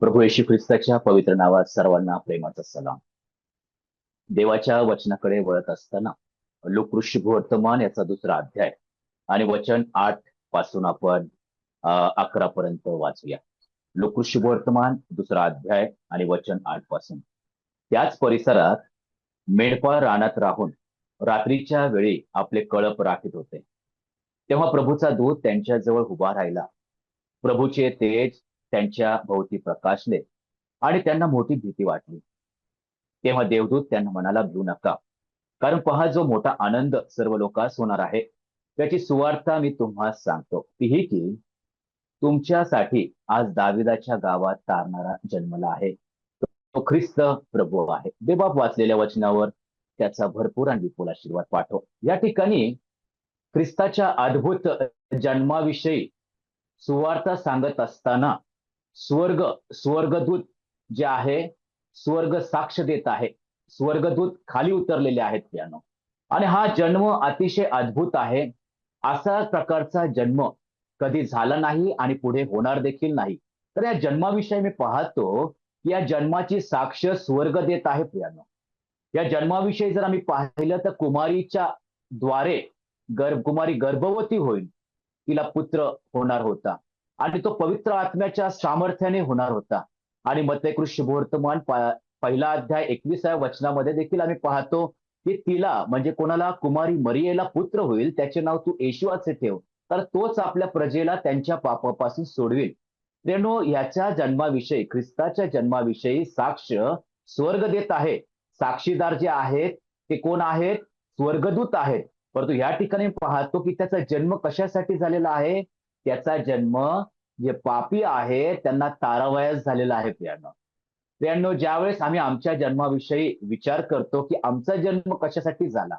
प्रभू येशू ख्रिस्ताच्या पवित्र नावात सर्वांना प्रेमाचा सलाम. देवाच्या वचनाकडे वळत असताना लोकऋषी वर्तमान याचा दुसरा अध्याय आणि वचन 8 पासून आपण 11 पर्यंत वाचूया. लोकऋषी वर्तमान दुसरा अध्याय आणि वचन 8 पासून. त्याच परिसरात मेंढपाळ रानात राहून रात्रीच्या वेळी आपले कळप राखीत होते. तेव्हा प्रभूचा दूत त्यांच्याजवळ उभा राहिला. प्रभूचे तेज त्यांच्या भोवती प्रकाशले आणि त्यांना मोठी भीती वाटली. तेव्हा देवदूत त्यांना म्हणाला, भिऊ नका, कारण पहा, जो मोठा आनंद सर्व लोकांस होणार आहे त्याची सुवार्ता मी तुम्हास सांगतो, ही की तुमच्यासाठी आज दाविदाच्या गावात तारणारा जन्मला आहे. तो ख्रिस्त प्रभू आहे. देवबाप वाचलेल्या वचनावर त्याचा भरपूर आणि विपुल आशीर्वाद पाठव. या ठिकाणी ख्रिस्ताच्या अद्भुत जन्माविषयी सुवार्ता सांगत असताना स्वर्गदूत जे आहे, स्वर्ग साक्ष देत आहे. स्वर्गदूत खाली उतरलेले आहेत त्यानं. आणि हा जन्म अतिशय अद्भुत आहे. असा प्रकारचा जन्म कधी झाला नाही आणि पुढे होणार देखील नाही. तर या जन्माविषयी मी पाहतो की या जन्माची साक्ष स्वर्ग देत आहे प्रियानो. या जन्माविषयी जर आम्ही पाहिलं तर कुमारीच्या द्वारे कुमारी गर्भवती होईल, तिला पुत्र होणार होता आणि तो पवित्र आत्म्याच्या सामर्थ्याने होणार होता. आणि मत्तेकृत शुभवर्तमान पहिला अध्याय 21व्या वचनामध्ये देखील आम्ही पाहतो की तिला म्हणजे कोणाला, कुमारी मरियेला पुत्र होईल, त्याचे नाव तू येशू असे ठेव, तर तोच आपल्या प्रजेला त्यांच्या पापापासून सोडवेल. तेणो याच्या जन्माविषयी, ख्रिस्ताच्या जन्माविषयी साक्ष स्वर्ग देत आहे. साक्षीदार जे आहेत ते कोण आहेत? स्वर्गदूत आहेत. परंतु या ठिकाणी पाहतो की त्याचा जन्म कशासाठी झालेला आहे? त्याचा जन्म जे पापी आहे त्यांना तारावयास झालेला आहे प्रियांनो. ज्यावेळेस आम्ही आमच्या जन्माविषयी विचार करतो की आमचा जन्म कशासाठी झाला,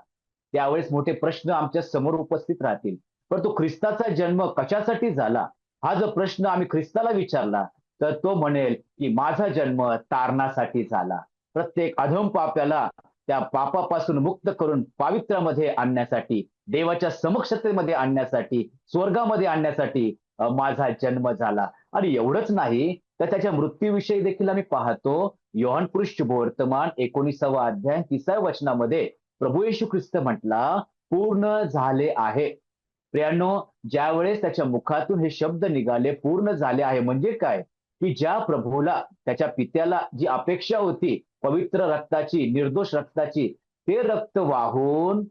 त्यावेळेस मोठे प्रश्न आमच्या समोर उपस्थित राहतील. परंतु ख्रिस्ताचा जन्म कशासाठी झाला, हा जो प्रश्न आम्ही ख्रिस्ताला विचारला तर तो म्हणेल की माझा जन्म तारणासाठी झाला. प्रत्येक अधम पाप्याला त्या पापापासून मुक्त करून पावित्र्यामध्ये आणण्यासाठी, देवाच्या समक्षतेमध्ये आणण्यासाठी, स्वर्गामध्ये आणण्यासाठी माझा जन्म झाला. आणि एवढंच नाही तर त्याच्या मृत्यूविषयी देखील आम्ही पाहतो. योहान शुभवर्तमान 19वा अध्याय 30व्या वचनामध्ये प्रभू येशू ख्रिस्त म्हटला, पूर्ण झाले आहे. प्रियांनो, ज्यावेळेस त्याच्या मुखातून हे शब्द निघाले, पूर्ण झाले आहे, म्हणजे काय? की ज्या प्रभूला, त्याच्या पित्याला जी अपेक्षा होती पवित्र रक्ताची, निर्दोष रक्ताची, ते रक्त वाहून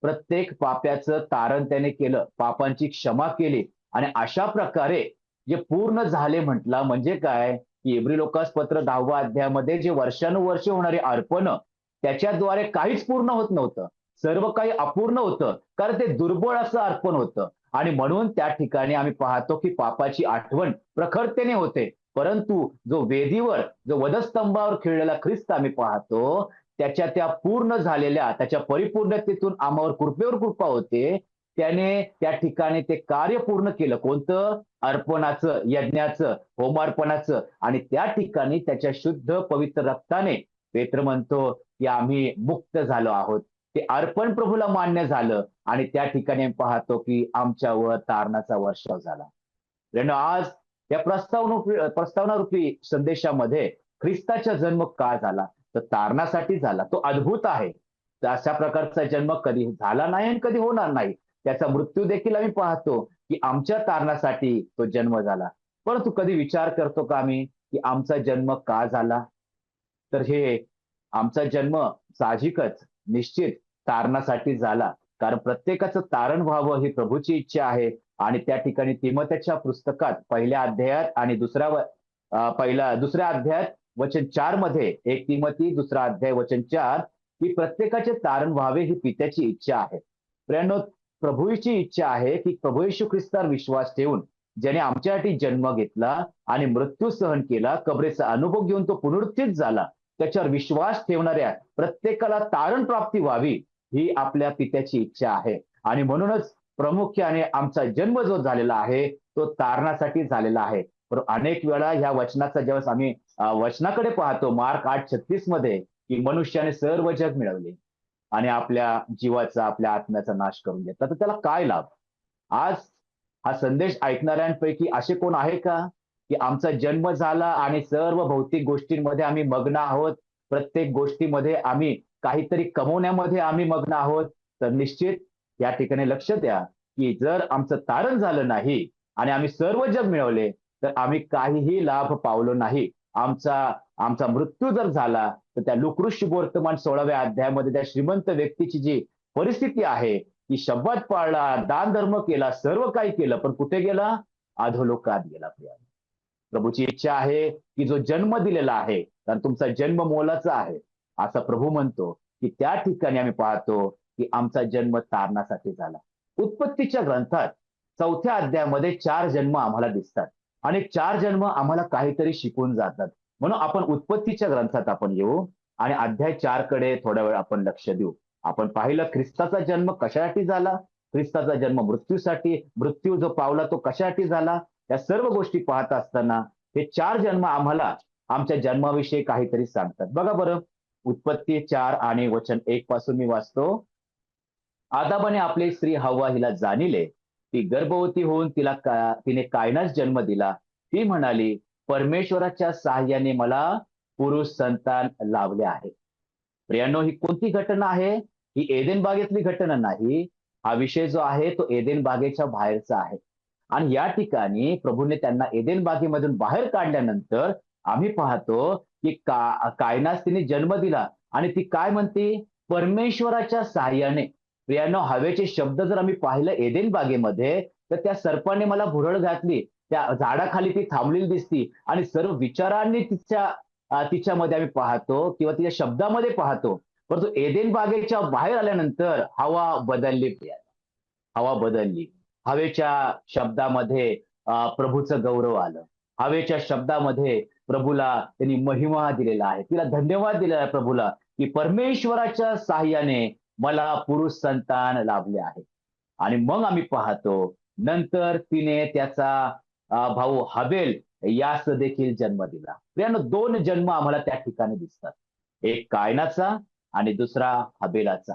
प्रत्येक पाप्याचं तारण त्याने केलं, पापांची क्षमा केली. आणि अशा प्रकारे जे पूर्ण झाले म्हटला म्हणजे काय? की इब्री लोकास पत्र 10व्या अध्यायामध्ये जे वर्षानुवर्ष होणारे अर्पण, त्याच्याद्वारे काहीच पूर्ण होत नव्हतं. सर्व काही अपूर्ण होतं, कारण ते दुर्बळ असं अर्पण होतं. आणि म्हणून त्या ठिकाणी आम्ही पाहतो की पापाची आठवण प्रखरतेने होते. परंतु जो वेदीवर, जो वधस्तंभावर खिळलेला ख्रिस्त आम्ही पाहतो, त्याच्या त्या पूर्ण झालेल्या, त्याच्या परिपूर्णतेतून आम्हावर कृपेवर कृपा होते. त्याने त्या ठिकाणी ते कार्य पूर्ण केलं. कोणतं? अर्पणाचं, यज्ञाचं, होमार्पणाचं. आणि त्या ठिकाणी त्याच्या शुद्ध पवित्र रक्ताने पेत्र म्हणतो की आम्ही मुक्त झालो आहोत. ते अर्पण प्रभूला मान्य झालं आणि त्या ठिकाणी पाहतो की आमच्यावर तारणाचा वर्षाव झाला. आज या प्रस्तावनारूपी संदेशामध्ये ख्रिस्ताचा जन्म का झाला? तर तारणासाठी झाला. तो अद्भुत आहे. तर अशा प्रकारचा जन्म कधी झाला नाही आणि कधी होणार नाही. त्याचा मृत्यू देखील आम्ही पाहतो की आमच्या तारणासाठी तो जन्म झाला. परंतु कधी विचार करतो का आम्ही की आमचा जन्म का झाला? तर हे आमचा जन्म साहजिकच, निश्चित तारणासाठी झाला. कारण प्रत्येकाचं तारण व्हावं ही प्रभूची इच्छा आहे. आणि त्या ठिकाणी तिमोथेच्या पुस्तकात पहिल्या अध्यायात आणि दुसऱ्या अध्यायात वचन 4 मध्ये, 1 तिमोथी दुसरा अध्याय वचन 4, की प्रत्येकाचे तारण व्हावे ही पित्याची इच्छा आहे. प्रियांनो, प्रभूची इच्छा आहे की प्रभू येशू ख्रिस्तावर विश्वास ठेवून, ज्याने आमच्यासाठी जन्म घेतला आणि मृत्यू सहन केला, कबरेचा अनुभव घेऊन तो पुनरुत्थित झाला, त्याच्यावर विश्वास ठेवणाऱ्या प्रत्येकाला तारण प्राप्ती व्हावी ही आपल्या पित्याची इच्छा आहे. आणि म्हणूनच प्रामुख्याने आमचा जन्म जो झालेला आहे तो तारणासाठी झालेला आहे. पण अनेक वेळा ह्या वचनाचा ज्यावेळेस आम्ही वचनाकडे पाहतो, मार्क 8:36 मध्ये, की मनुष्याने सर्व जग मिळवले आणि आपल्या जीवाचा, आपल्या आत्म्याचा नाश करून घेतला, तर त्याला काय लाभ? आज हा संदेश ऐकणाऱ्यांपैकी असे कोण आहे का की आमचा जन्म झाला आणि सर्व भौतिक गोष्टींमध्ये आम्ही मग्न आहोत. प्रत्येक गोष्टीमध्ये आम्ही काहीतरी कमवण्यामध्ये आम्ही मग्न आहोत. तर निश्चित या ठिकाणी लक्ष द्या, की जर आमचं तारण झालं नाही आणि आम्ही सर्व जग मिळवले, तर आम्ही काहीही लाभ पावलो नाही. आमचा आमचा मृत्यू जर झाला, तर त्या लुकरू शुभवर्तमान 16व्या अध्यायामध्ये त्या श्रीमंत व्यक्तीची जी परिस्थिती आहे, की शब्बात पाळला, दानधर्म केला, सर्व काही केलं, पण कुठे गेला? अधोलोकात गेला प्रियानो. प्रभूची इच्छा आहे, की जो जन्म दिलेला आहे, कारण तुमचा जन्म मोलाचा आहे. असा प्रभू म्हणतो, की त्या ठिकाणी आम्ही पाहतो, की आमचा जन्म तारणासाठी झाला. उत्पत्तीच्या ग्रंथात 4थ्या अध्यायामध्ये 4 जन्म आम्हाला दिसतात आणि 4 जन्म आम्हाला काहीतरी शिकवून जातात. म्हणून आपण उत्पत्तीच्या ग्रंथात आपण येऊ आणि अध्याय 4 कडे थोडा वेळ आपण लक्ष देऊ. आपण पाहिलं ख्रिस्ताचा जन्म कशासाठी झाला? ख्रिस्ताचा जन्म मृत्यूसाठी, मृत्यू जो पावला तो कशासाठी झाला? या सर्व गोष्टी पाहत असताना हे 4 जन्म आम्हाला आमच्या जन्माविषयी काहीतरी सांगतात. बघा बरं, उत्पत्ती 4 आणि वचन 1 पासून मी वाचतो. आदामाने आपली स्त्री हव्वा हिला जाणिले. ती गर्भवती होऊन तिने कायनास जन्म दिला. ती म्हणाली, परमेश्वराच्या सहाय्याने मला पुरुष संतान लाभले आहे. प्रियांनो, ही कोणती घटना आहे? ही एदेन बागेतली घटना नाही. हा विषय जो आहे तो एदेन बागेच्या बाहेरचा आहे. आणि या ठिकाणी प्रभूने त्यांना एदेन बागेमधून बाहेर काढल्यानंतर आम्ही पाहतो, की कायनास तिने जन्म दिला आणि ती काय म्हणते? परमेश्वराच्या सहाय्याने. प्रियांनो, हवेचे शब्द जर आम्ही पाहिलं एदेन बागेमध्ये, तर त्या सर्पाने मला भुरळ घातली. त्या झाडाखाली ती थांबलेली दिसती आणि सर्व विचारांनी तिच्यामध्ये आम्ही पाहतो किंवा तिच्या शब्दामध्ये पाहतो. परंतु एदेन बागेच्या बाहेर आल्यानंतर हवा बदलली प्रियांनो. हवा बदलली. हवेच्या शब्दामध्ये प्रभूचं गौरव आलं. हवेच्या शब्दामध्ये प्रभूला त्यांनी महिमा दिलेला आहे. तिला धन्यवाद दिलेला आहे प्रभूला, की परमेश्वराच्या सहाय्याने मला पुरुष संतान लाभले आहे. आणि मग आम्ही पाहतो नंतर तिने त्याचा भाऊ हबेल यास देखील जन्म दिला. प्रियानो, 2 जन्म आम्हाला त्या ठिकाणी दिसतात. एक कायनाचा आणि दुसरा हबेलाचा.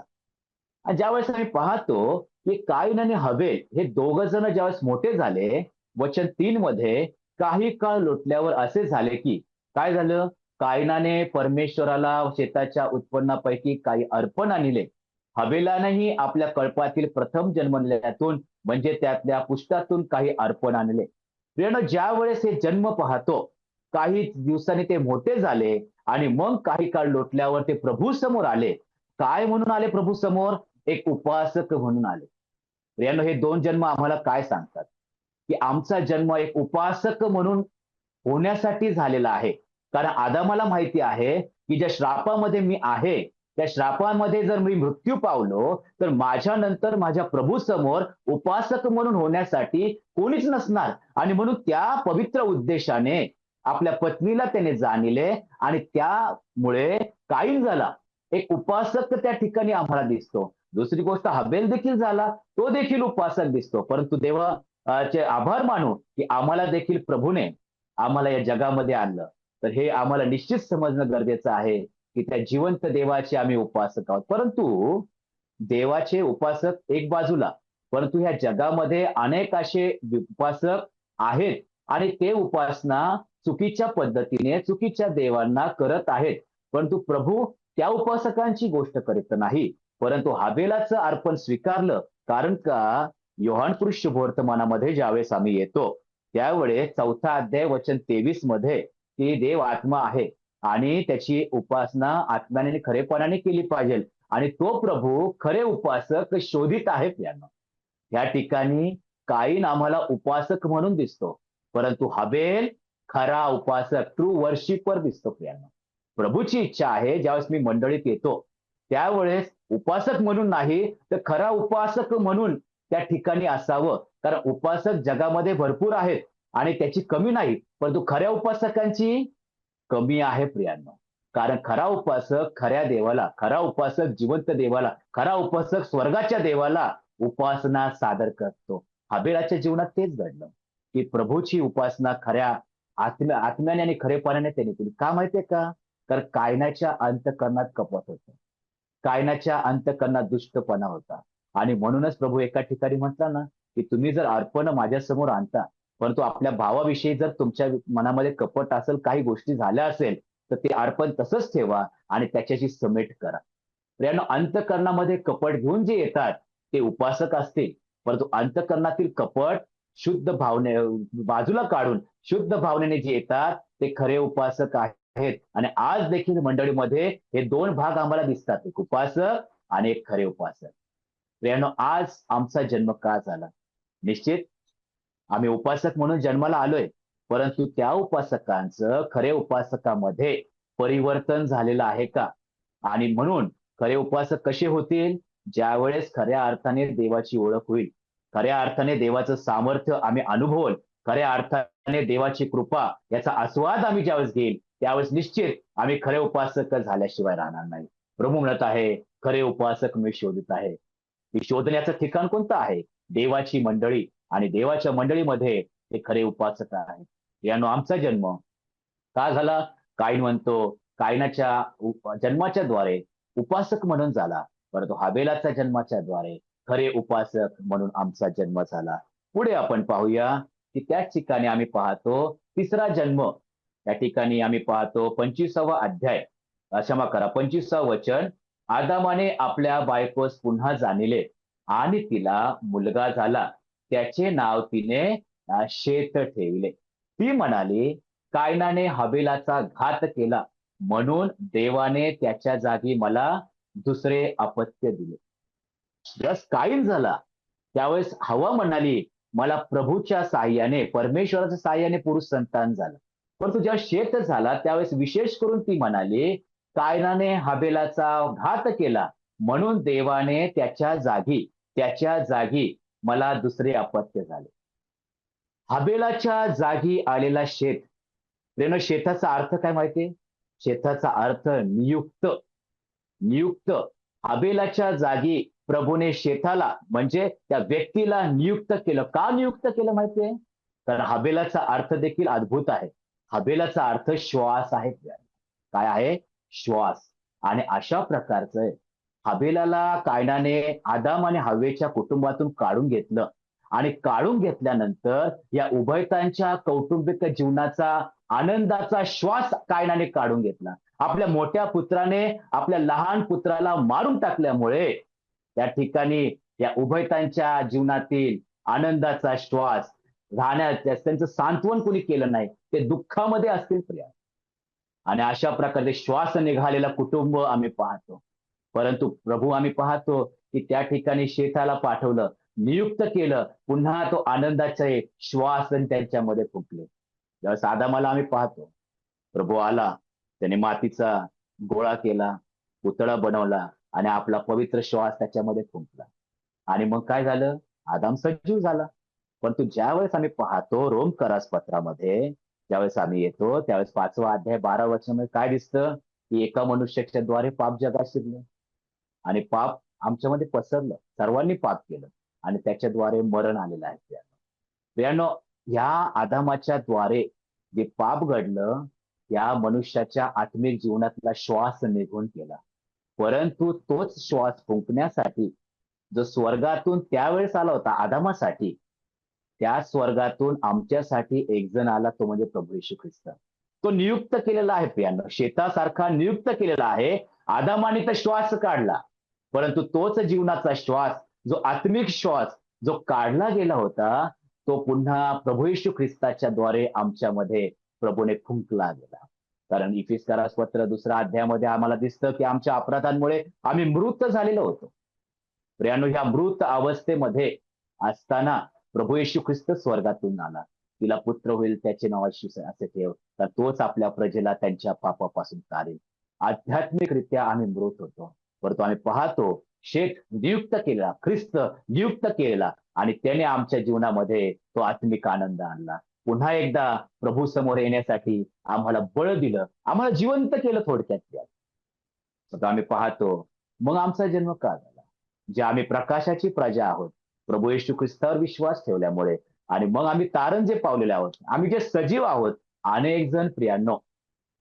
आणि ज्यावेळेस आम्ही पाहतो, की कायन आणि हबेल हे दोघं जण ज्यावेळेस मोठे झाले, वचन 3 मध्ये काही काळ लोटल्यावर असे झाले, की काय झालं? कायनाने परमेश्वराला शेताच्या उत्पन्नापैकी काही अर्पण आणले. हबेलानेही आपल्या कळपातील प्रथम जन्मलेल्यातून म्हणजे त्यातल्या पुष्टातून काही अर्पण आणले. प्रियानो, ज्यावेळेस हे जन्म पाहतो, काही दिवसांनी ते मोठे झाले आणि मग काही काळ लोटल्यावर ते प्रभू समोर आले. काय म्हणून आले प्रभू समोर? एक उपासक म्हणून आले. प्रियानो, हे 2 जन्म आम्हाला काय सांगतात? की आमचा जन्म एक उपासक म्हणून होण्यासाठी झालेला आहे. कारण आदामाला माहिती आहे, की ज्या श्रापामध्ये मी आहे, त्या श्रापामध्ये जर मी मृत्यू पावलो, तर माझ्यानंतर माझ्या प्रभूसमोर उपासक म्हणून होण्यासाठी कोणीच नसणार आणि म्हणून त्या पवित्र उद्देशाने आपल्या पत्नीला त्याने जाणिले आणि त्यामुळे कायीन झाला. एक उपासक त्या ठिकाणी आम्हाला दिसतो. दुसरी गोष्ट हबेल देखील झाला, तो देखील उपासक दिसतो. परंतु चे आभार मानू, की आम्हाला देखील प्रभूने आम्हाला या जगामध्ये आणलं. तर हे आम्हाला निश्चित समजणं गरजेचं आहे, की त्या जिवंत देवाचे आम्ही उपासक आहोत. परंतु देवाचे उपासक एक बाजूला, परंतु ह्या जगामध्ये अनेक असे उपासक आहेत आणि ते उपासना चुकीच्या पद्धतीने चुकीच्या देवांना करत आहेत. परंतु प्रभू त्या उपासकांची गोष्ट करीत नाही, परंतु हबेलाचं अर्पण स्वीकारलं. कारण का योहान पुरुष शुभवर्तमानामध्ये ज्यावेळेस आम्ही येतो, त्यावेळेस 4था अध्याय वचन 23 मध्ये की देव आत्मा आहे आणि त्याची उपासना आत्म्याने आणि खरेपणाने केली पाहिजे आणि तो प्रभू खरे उपासक शोधित आहेत यांना. या ठिकाणी काईन आम्हाला उपासक म्हणून दिसतो, परंतु हबेल खरा उपासक ट्रू वर्शिपर दिसतो प्रियांनो. प्रभूची इच्छा आहे ज्यावेळेस मी मंडळीत येतो, त्यावेळेस उपासक म्हणून नाही, तर खरा उपासक म्हणून त्या ठिकाणी असावं. कारण उपासक जगामध्ये भरपूर आहेत आणि त्याची कमी नाही, परंतु खऱ्या उपासकांची कमी आहे प्रियांनो. कारण खरा उपासक खऱ्या देवाला, खरा उपासक जिवंत देवाला, खरा उपासक स्वर्गाच्या देवाला उपासना सादर करतो. हबेलाच्या जीवनात तेच घडलं, की प्रभूची उपासना खऱ्या आत्म्याने आणि खरेपणाने त्याने केली. का माहितीये का? कारण कायनाच्या अंतःकरणात कपट होतं. कायनाच्या अंतःकरणात दुष्टपणा होता आणि म्हणूनच प्रभू एका ठिकाणी म्हटला ना, की तुम्ही जर अर्पण माझ्यासमोर आणता, परंतु आपल्या भावाविषयी जर तुमच्या मनामध्ये कपट असेल, काही गोष्टी झाल्या असेल, तर ते अर्पण तसंच ठेवा आणि त्याच्याशी समेट करा. प्रियानो, अंतःकरणामध्ये कपट घेऊन जे येतात, ते उपासक असतील. परंतु अंतःकरणातील कपट शुद्ध भावने बाजूला काढून शुद्ध भावनेने जे येतात, ते खरे उपासक आहेत. आणि आज देखील मंडळीमध्ये हे 2 भाग आम्हाला दिसतात. एक उपासक आणि एक खरे उपासक. प्रियानो, आज आमचा जन्म का झाला? निश्चित आम्ही उपासक म्हणून जन्माला आलोय, परंतु त्या उपासकांचं खरे उपासकामध्ये परिवर्तन झालेलं आहे का? आणि म्हणून खरे उपासक कसे होतील? ज्यावेळेस खऱ्या अर्थाने देवाची ओळख होईल. खऱ्या अर्थाने देवाचं सामर्थ्य आम्ही अनुभवल. खऱ्या अर्थाने देवाची कृपा याचा आस्वाद आम्ही ज्यावेळेस घेईल, त्यावेळेस निश्चित आम्ही खरे उपासक झाल्याशिवाय राहणार नाही. प्रभू म्हणत आहे, खरे उपासक मी शोधत आहे. ही शोधण्याचं ठिकाण कोणतं आहे? देवाची मंडळी. आणि देवाच्या मंडळीमध्ये ते खरे उपासक आहेत. यानो आमचा जन्म का झाला? काईन म्हणतो, कायनाच्या जन्माच्या द्वारे उपासक म्हणून झाला, परंतु हाबेलाच्या जन्माच्या द्वारे खरे उपासक म्हणून आमचा जन्म झाला. पुढे आपण पाहूया की त्याच ठिकाणी आम्ही पाहतो तिसरा जन्म. त्या ठिकाणी आम्ही पाहतो 25वा अध्याय, क्षमा करा, 25वा वचन. आदामाने आपल्या बायकोस पुन्हा जाणिले आणि तिला मुलगा झाला. त्याचे नाव तिने शेत ठेवले. ती म्हणाली, कायनाने हबेलाचा घात केला, म्हणून देवाने त्याच्या जागी मला दुसरे अपत्य दिले. जस काईन झाला, त्यावेळेस हवा म्हणाली, मला प्रभूच्या साह्याने, परमेश्वराच्या साह्याने पुरुष संतान झालं. परंतु जेव्हा शेत झाला, त्यावेळेस विशेष करून ती म्हणाली, कायनाने हबेलाचा घात केला, म्हणून देवाने त्याच्या जागी मला दुसरे अपत्य झाले. हबेलाच्या जागी आलेला शेत. प्रियनो, शेताचा अर्थ काय माहितीये? शेताचा अर्थ नियुक्त. नियुक्त. हबेलाच्या जागी प्रभूने शेताला म्हणजे त्या व्यक्तीला नियुक्त केलं. का नियुक्त केलं माहितीये? तर हबेलाचा अर्थ देखील अद्भुत आहे. हबेलाचा अर्थ श्वास आहे. काय आहे? श्वास. आणि अशा प्रकारचं हबेलाला कायनाने आदाम आणि हव्वेच्या कुटुंबातून काढून घेतलं. आणि काढून घेतल्यानंतर या उभयतांच्या कौटुंबिक जीवनाचा आनंदाचा श्वास कायनाने काढून घेतला. आपल्या मोठ्या पुत्राने आपल्या लहान पुत्राला मारून टाकल्यामुळे त्या ठिकाणी या उभयतांच्या जीवनातील आनंदाचा श्वास राहण्यास त्यांचं सांत्वन कोणी केलं नाही. ते दुःखामध्ये असतील प्रिया. आणि अशा प्रकारे श्वास निघालेला कुटुंब आम्ही पाहतो. परंतु प्रभू आम्ही पाहतो की त्या ठिकाणी शेताला पाठवलं, नियुक्त केलं, पुन्हा तो आनंदाचे श्वास त्यांच्यामध्ये फुंकले. जेव्हा आदामाला आम्ही पाहतो, प्रभू आला, त्याने मातीचा गोळा केला, पुतळा बनवला आणि आपला पवित्र श्वास त्याच्यामध्ये फुंकला. आणि मग काय झालं? आदाम सजीव झाला. परंतु ज्यावेळेस आम्ही पाहतो रोमकरास पत्रामध्ये, ज्यावेळेस आम्ही येतो त्यावेळेस 5वा अध्याय 12 वचनामध्ये काय दिसतं? की एका मनुष्याच्या द्वारे पाप जगात शिरलं आणि पाप आमच्यामध्ये पसरलं. सर्वांनी पाप केलं आणि त्याच्याद्वारे मरण आलेलं आहे. प्रियानो, या आदामाच्या द्वारे जे पाप घडलं, या मनुष्याच्या आत्मिक जीवनातला श्वास निघून गेला. परंतु तोच श्वास फुंकण्यासाठी जो स्वर्गातून त्यावेळेस आला होता आदामासाठी, त्या स्वर्गातून आमच्यासाठी एक जण आला, तो म्हणजे प्रभू येशू ख्रिस्त. तो नियुक्त केलेला आहे प्रियानो, शेतासारखा नियुक्त केलेला आहे. आदामाने तर श्वास काढला, परंतु तोच जीवनाचा श्वास, जो आत्मिक श्वास जो काढला गेला होता, तो पुन्हा प्रभू येशू ख्रिस्ताच्या द्वारे आमच्यामध्ये प्रभूने फुंकला गेला. कारण इफिसकारास पत्र 2रा अध्यायामध्ये आम्हाला दिसतं की आमच्या अपराधांमुळे आम्ही मृत झालेलो होतो. प्रियानो, ह्या मृत अवस्थेमध्ये असताना प्रभू येशू ख्रिस्त स्वर्गातून आला. तिला पुत्र होईल, त्याचे नाव असे ठेव, तर तोच आपल्या प्रजेला त्यांच्या पापापासून काढेल. आध्यात्मिकरित्या आम्ही मृत होतो, परंतु आम्ही पाहतो शेत नियुक्त केलेला, ख्रिस्त नियुक्त केलेला आणि त्याने आमच्या जीवनामध्ये तो आत्मिक आनंद आणला. पुन्हा एकदा प्रभू समोर येण्यासाठी आम्हाला बळ दिलं, आम्हाला जिवंत केलं थोडक्यात. आम्ही पाहतो मग आमचा जन्म का झाला? जे आम्ही प्रकाशाची प्रजा आहोत प्रभू येशू ख्रिस्तावर विश्वास ठेवल्यामुळे. आणि मग आम्ही तारण जे पावलेले आहोत, आम्ही जे सजीव आहोत. अनेक जण प्रियांनो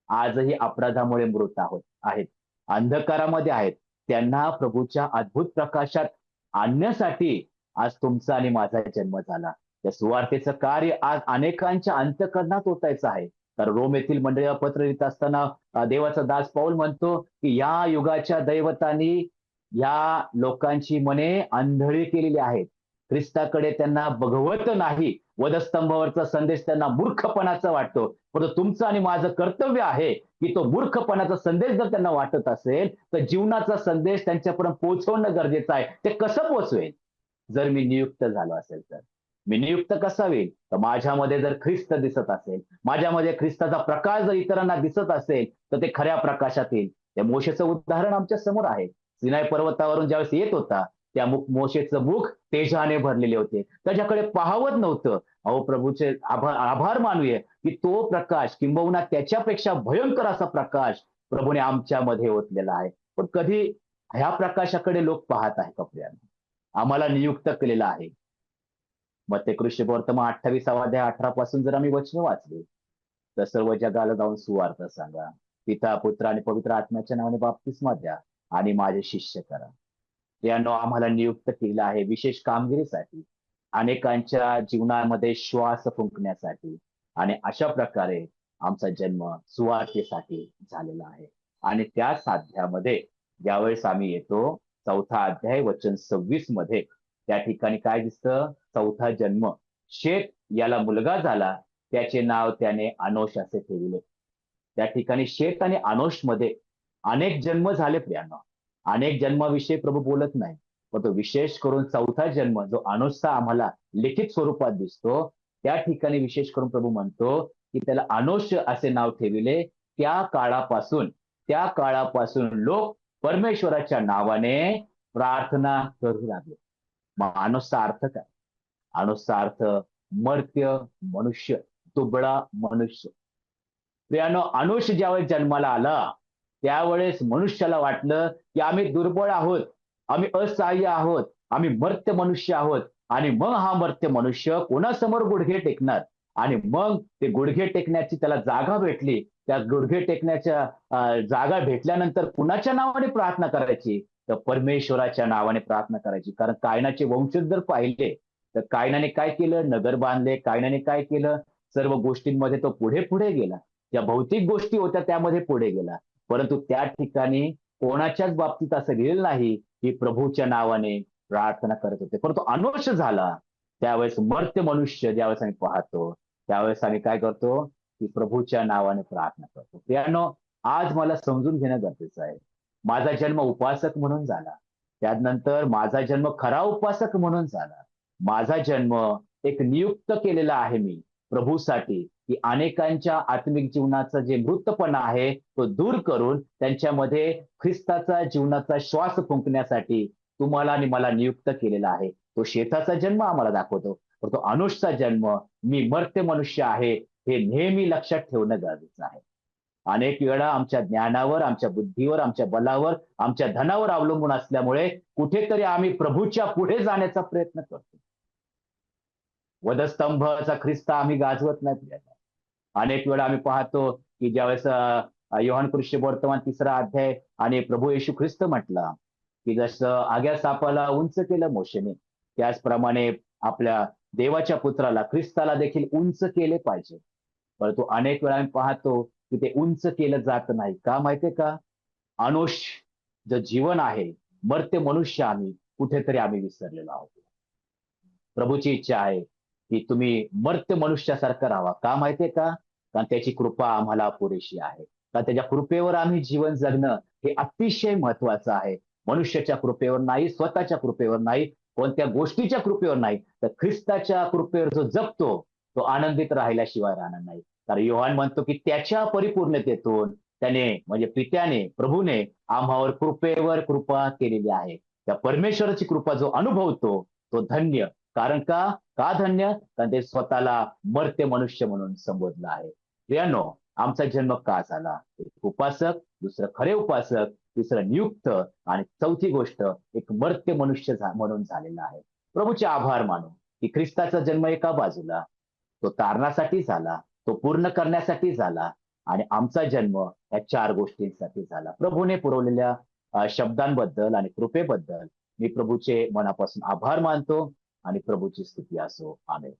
आजही अपराधामुळे मृत आहेत, अंधकारामध्ये आहेत. त्यांना प्रभूच्या अद्भुत प्रकाशात आणण्यासाठी आज तुमचा आणि माझा जन्म झाला. त्या सुवार्तेचं कार्य आज अनेकांच्या अंतःकरणात ओतायचं आहे. तर रोम येथील मंडळीला पत्र लिहित असताना देवाचा दास पौल म्हणतो की या युगाच्या दैवतांनी या लोकांची मने आंधळी केलेली आहेत. ख्रिस्ताकडे त्यांना बघवत नाही. वधस्तंभावरचा संदेश त्यांना मूर्खपणाचा वाटतो. परंतु तुमचं आणि माझं कर्तव्य आहे की तो मूर्खपणाचा संदेश जर त्यांना वाटत असेल तर जीवनाचा संदेश त्यांच्यापर्यंत पोहोचवणं गरजेचं आहे. ते कसं पोहोचवेल? जर मी नियुक्त झालो असेल तर. मी नियुक्त कसा होईल? तर माझ्यामध्ये जर ख्रिस्त दिसत असेल, माझ्यामध्ये ख्रिस्ताचा प्रकाश जर इतरांना दिसत असेल, तर ते खऱ्या प्रकाशात येईल. त्या मोशेचं उदाहरण आमच्या समोर आहे. सिनाई पर्वतावरून ज्यावेळेस येत होता, त्या मोशेचं मुख तेजाने भरलेले होते. त्याच्याकडे पाहावत नव्हतं. अहो प्रभूचे आभार आभार मानूया, की तो प्रकाश किंबहुना त्याच्यापेक्षा भयंकर असा प्रकाश प्रभूने आमच्यामध्ये ओतलेला आहे. पण कधी ह्या प्रकाशाकडे लोक पाहत आहे का प्रियांनो? आम्हाला नियुक्त केलेलं आहे. मत्ते वर्तमान 28 अध्याय 18 पासून जर आम्ही वचन वाचली, तर सर्व जगाला जाऊन सुवार्थ सांगा. पिता, पुत्र आणि पवित्र आत्म्याच्या नावाने बाप्तिस्मा द्या आणि माझे शिष्य करा. यानं आम्हाला नियुक्त केलं आहे विशेष कामगिरीसाठी, अनेकांच्या जीवनामध्ये श्वास फुंकण्यासाठी आणि अशा प्रकारे आमचा जन्म सुवार्थेसाठी झालेला आहे. आणि त्या साध्यामध्ये ज्यावेळेस आम्ही येतो, 4था अध्याय वचन 26 मध्ये त्या ठिकाणी काय दिसतं? चौथा जन्म. शेत याला मुलगा झाला, त्याचे नाव त्याने अनोश असे ठेवले. त्या ठिकाणी शेत आणि अनोश मध्ये अनेक जन्म झाले प्रियांनो. अनेक जन्माविषयी प्रभू बोलत नाही. पण तो विशेष करून चौथा जन्म जो अनोशचा आम्हाला लिखित स्वरूपात दिसतो, त्या ठिकाणी विशेष करून प्रभू म्हणतो की त्याला अनोश असे नाव ठेवले. त्या काळापासून लोक परमेश्वराच्या नावाने प्रार्थना करू लागले. मग अनोशचा अर्थ काय? अनोशचा अर्थ मर्त्य मनुष्य, दुबळा मनुष्य. प्रियानो, अनुष ज्यावेळेस जन्माला आला त्यावेळेस मनुष्याला वाटलं की आम्ही दुर्बळ आहोत, आम्ही असहाय्य आहोत, आम्ही मर्त्य मनुष्य आहोत. आणि मग हा मर्त्य मनुष्य कोणासमोर गुडघे टेकणार? आणि मग ते गुडघे टेकण्याची त्याला जागा भेटली. त्या गुडघे टेकण्याच्या जागा भेटल्यानंतर कुणाच्या नावाने प्रार्थना करायची? तर परमेश्वराच्या नावाने प्रार्थना करायची. कारण कायनाचे वंशज जर पाहिले तर कायनाने काय केलं? नगर बांधले. कायनाने काय केलं? सर्व गोष्टींमध्ये तो पुढे पुढे गेला. ज्या भौतिक गोष्टी होत्या त्यामध्ये पुढे गेला. परंतु त्या ठिकाणी कोणाच्याच बाबतीत असं लिहिलं नाही की प्रभूच्या नावाने प्रार्थना करत होते. परंतु अनोश झाला त्यावेळेस मर्त्य मनुष्य ज्यावेळेस आम्ही पाहतो त्यावेळेस आम्ही काय करतो? की प्रभूच्या नावाने प्रार्थना करतो. त्यानं आज मला समजून घेणं गरजेचं आहे. माझा जन्म उपासक म्हणून झाला. त्यानंतर माझा जन्म खरा उपासक म्हणून झाला. माझा जन्म एक नियुक्त केलेला आहे मी प्रभूसाठी, की अनेकांच्या आत्मिक जीवनाचा जे मृतपणा आहे तो दूर करून त्यांच्यामध्ये ख्रिस्ताचा जीवनाचा श्वास फुंकण्यासाठी तुम्हाला आणि मला नियुक्त केलेला आहे. तो शेताचा जन्म आम्हाला दाखवतो. तर तो अनुषचा जन्म, मी मर्त्य मनुष्य आहे, हे नेहमी लक्षात ठेवणं गरजेचं आहे. अनेक वेळा आमच्या ज्ञानावर, आमच्या बुद्धीवर, आमच्या बलावर, आमच्या धनावर अवलंबून असल्यामुळे कुठेतरी आम्ही प्रभूच्या पुढे जाण्याचा प्रयत्न करतो. वधस्तंभाचा ख्रिस्त आम्ही गाजवत नाही. अनेक वेळा आम्ही पाहतो की ज्यावेळेस योहान वर्तमान 3रा अध्याय आणि प्रभू येशू ख्रिस्त म्हटला की जसं आग्या सापाला उंच केलं मोशेने, त्याचप्रमाणे आपल्या देवाच्या पुत्राला ख्रिस्ताला देखील उंच केले पाहिजे. परंतु अनेक वेळा आम्ही पाहतो की ते उंच केलं जात नाही. का माहितीये का? अनुष जे जीवन आहे, मर्त्य मनुष्य आम्ही कुठेतरी आम्ही विसरलेलो आहोत. प्रभूची इच्छा आहे की तुम्ही मर्त्य मनुष्यासारखं राहावा. का माहितीये का? कारण त्याची कृपा आम्हाला पुरेशी आहे. कारण त्याच्या कृपेवर आम्ही जीवन जगणं हे अतिशय महत्वाचं आहे. मनुष्याच्या कृपेवर नाही, स्वतःच्या कृपेवर नाही, कोणत्या गोष्टीच्या कृपेवर नाही, तर ख्रिस्ताच्या कृपेवर जो जगतो तो आनंदित राहिल्याशिवाय राहणार नाही. कारण योहान म्हणतो की त्याच्या परिपूर्णतेतून त्याने म्हणजे पित्याने, प्रभूने आम्हावर कृपेवर कृपा केलेली आहे. त्या परमेश्वराची कृपा जो अनुभवतो तो धन्य. कारण का धन्य? कारण ते स्वतःला मर्त्य मनुष्य म्हणून संबोधलं आहे. प्रियानो, आमचा जन्म का झाला? एक उपासक, दुसरं खरे उपासक, तिसरं नियुक्त आणि चौथी गोष्ट एक मर्त्य मनुष्य म्हणून झालेला आहे. प्रभूचे आभार मानू की ख्रिस्ताचा जन्म एका बाजूला तो तारणासाठी झाला, तो पूर्ण करण्यासाठी झाला आणि आमचा जन्म या 4 गोष्टींसाठी झाला. प्रभूने पुरवलेल्या शब्दांबद्दल आणि कृपेबद्दल मी प्रभूचे मनापासून आभार मानतो आणि प्रभूची स्तुती असो. आमेन.